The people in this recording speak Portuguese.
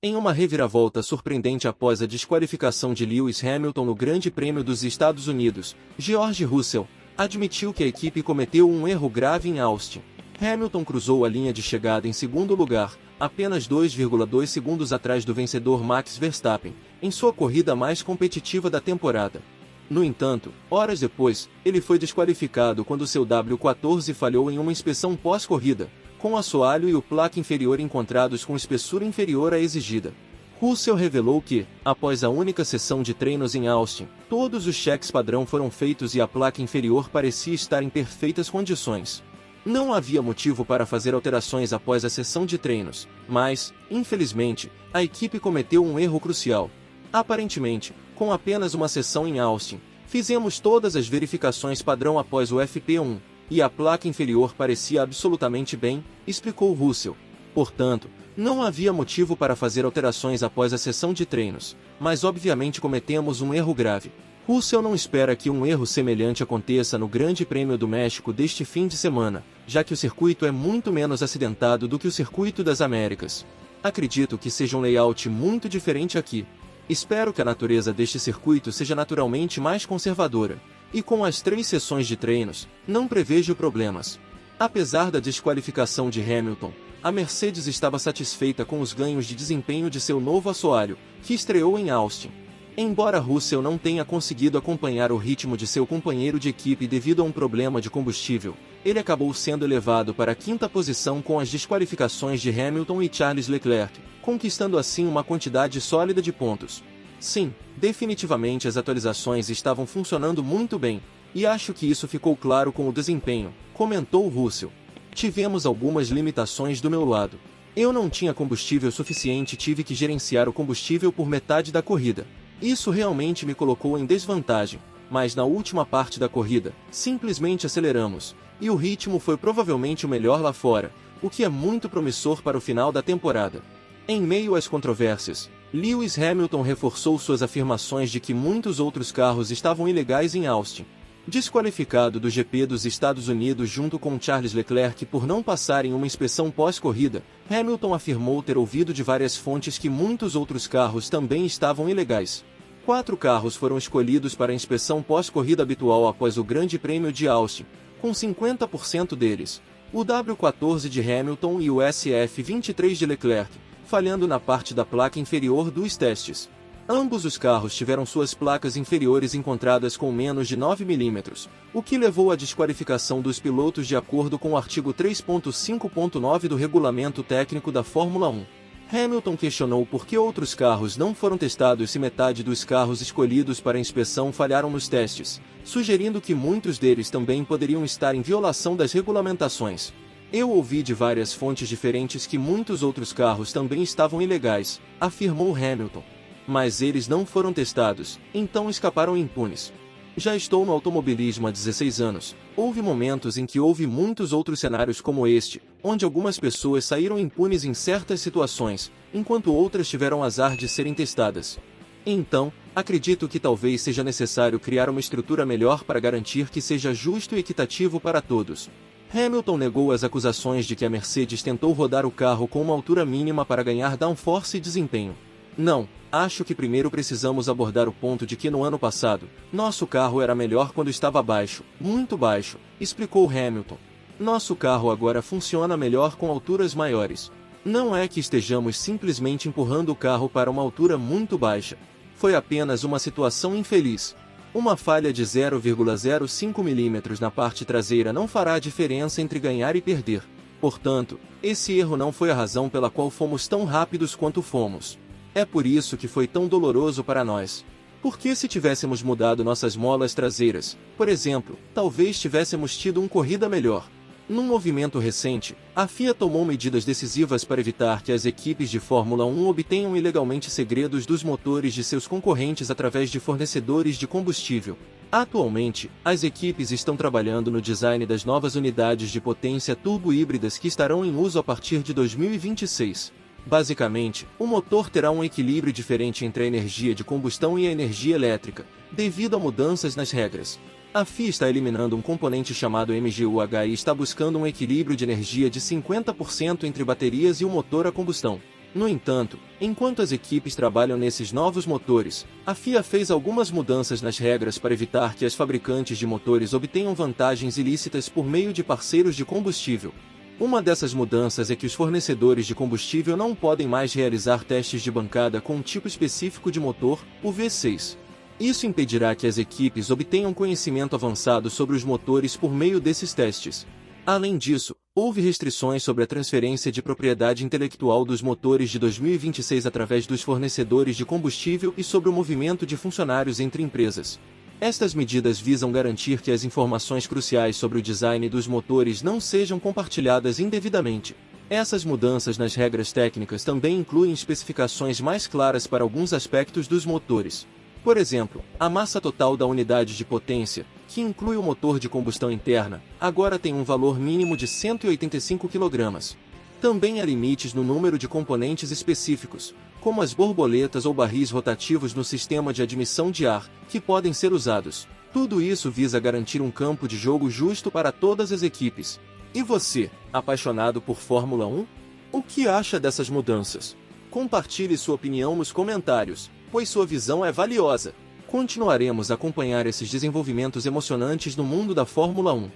Em uma reviravolta surpreendente após a desqualificação de Lewis Hamilton no Grande Prêmio dos Estados Unidos, George Russell admitiu que a equipe cometeu um erro grave em Austin. Hamilton cruzou a linha de chegada em segundo lugar, apenas 2,2 segundos atrás do vencedor Max Verstappen, em sua corrida mais competitiva da temporada. No entanto, horas depois, ele foi desqualificado quando seu W14 falhou em uma inspeção pós-corrida, com o assoalho e o placa inferior encontrados com espessura inferior à exigida. Russell revelou que, após a única sessão de treinos em Austin, todos os cheques padrão foram feitos e a placa inferior parecia estar em perfeitas condições. Não havia motivo para fazer alterações após a sessão de treinos, mas, infelizmente, a equipe cometeu um erro crucial. Aparentemente, com apenas uma sessão em Austin, fizemos todas as verificações padrão após o FP1, e a placa inferior parecia absolutamente bem, explicou Russell. Portanto, não havia motivo para fazer alterações após a sessão de treinos, mas obviamente cometemos um erro grave. Russell não espera que um erro semelhante aconteça no Grande Prêmio do México deste fim de semana, já que o circuito é muito menos acidentado do que o Circuito das Américas. Acredito que seja um layout muito diferente aqui. Espero que a natureza deste circuito seja naturalmente mais conservadora, e com as 3 sessões de treinos, não prevejo problemas. Apesar da desqualificação de Hamilton, a Mercedes estava satisfeita com os ganhos de desempenho de seu novo assoalho, que estreou em Austin. Embora Russell não tenha conseguido acompanhar o ritmo de seu companheiro de equipe devido a um problema de combustível, ele acabou sendo elevado para a 5ª posição com as desqualificações de Hamilton e Charles Leclerc, conquistando assim uma quantidade sólida de pontos. Sim, definitivamente as atualizações estavam funcionando muito bem, e acho que isso ficou claro com o desempenho, comentou Russell. Tivemos algumas limitações do meu lado. Eu não tinha combustível suficiente e tive que gerenciar o combustível por metade da corrida. Isso realmente me colocou em desvantagem, mas na última parte da corrida, simplesmente aceleramos, e o ritmo foi provavelmente o melhor lá fora, o que é muito promissor para o final da temporada. Em meio às controvérsias, Lewis Hamilton reforçou suas afirmações de que muitos outros carros estavam ilegais em Austin. Desqualificado do GP dos Estados Unidos junto com Charles Leclerc por não passar em uma inspeção pós-corrida, Hamilton afirmou ter ouvido de várias fontes que muitos outros carros também estavam ilegais. 4 carros foram escolhidos para a inspeção pós-corrida habitual após o Grande Prêmio de Austin, com 50% deles, o W14 de Hamilton e o SF23 de Leclerc, falhando na parte da placa inferior dos testes. Ambos os carros tiveram suas placas inferiores encontradas com menos de 9 mm, o que levou à desqualificação dos pilotos de acordo com o artigo 3.5.9 do Regulamento Técnico da Fórmula 1. Hamilton questionou por que outros carros não foram testados se metade dos carros escolhidos para a inspeção falharam nos testes, sugerindo que muitos deles também poderiam estar em violação das regulamentações. Eu ouvi de várias fontes diferentes que muitos outros carros também estavam ilegais, afirmou Hamilton. Mas eles não foram testados, então escaparam impunes. Já estou no automobilismo há 16 anos, houve momentos em que houve muitos outros cenários como este, onde algumas pessoas saíram impunes em certas situações, enquanto outras tiveram azar de serem testadas. Então, acredito que talvez seja necessário criar uma estrutura melhor para garantir que seja justo e equitativo para todos. Hamilton negou as acusações de que a Mercedes tentou rodar o carro com uma altura mínima para ganhar downforce e desempenho. Não, acho que primeiro precisamos abordar o ponto de que no ano passado, nosso carro era melhor quando estava baixo, muito baixo, explicou Hamilton. Nosso carro agora funciona melhor com alturas maiores. Não é que estejamos simplesmente empurrando o carro para uma altura muito baixa. Foi apenas uma situação infeliz. Uma falha de 0,05 mm na parte traseira não fará a diferença entre ganhar e perder. Portanto, esse erro não foi a razão pela qual fomos tão rápidos quanto fomos. É por isso que foi tão doloroso para nós. Porque se tivéssemos mudado nossas molas traseiras, por exemplo, talvez tivéssemos tido uma corrida melhor. Num movimento recente, a FIA tomou medidas decisivas para evitar que as equipes de Fórmula 1 obtenham ilegalmente segredos dos motores de seus concorrentes através de fornecedores de combustível. Atualmente, as equipes estão trabalhando no design das novas unidades de potência turbo-híbridas que estarão em uso a partir de 2026. Basicamente, o motor terá um equilíbrio diferente entre a energia de combustão e a energia elétrica, devido a mudanças nas regras. A FIA está eliminando um componente chamado MGUH e está buscando um equilíbrio de energia de 50% entre baterias e o motor a combustão. No entanto, enquanto as equipes trabalham nesses novos motores, a FIA fez algumas mudanças nas regras para evitar que as fabricantes de motores obtenham vantagens ilícitas por meio de parceiros de combustível. Uma dessas mudanças é que os fornecedores de combustível não podem mais realizar testes de bancada com um tipo específico de motor, o V6. Isso impedirá que as equipes obtenham conhecimento avançado sobre os motores por meio desses testes. Além disso, houve restrições sobre a transferência de propriedade intelectual dos motores de 2026 através dos fornecedores de combustível e sobre o movimento de funcionários entre empresas. Estas medidas visam garantir que as informações cruciais sobre o design dos motores não sejam compartilhadas indevidamente. Essas mudanças nas regras técnicas também incluem especificações mais claras para alguns aspectos dos motores. Por exemplo, a massa total da unidade de potência, que inclui o motor de combustão interna, agora tem um valor mínimo de 185 kg. Também há limites no número de componentes específicos, como as borboletas ou barris rotativos no sistema de admissão de ar, que podem ser usados. Tudo isso visa garantir um campo de jogo justo para todas as equipes. E você, apaixonado por Fórmula 1? O que acha dessas mudanças? Compartilhe sua opinião nos comentários, pois sua visão é valiosa. Continuaremos a acompanhar esses desenvolvimentos emocionantes no mundo da Fórmula 1.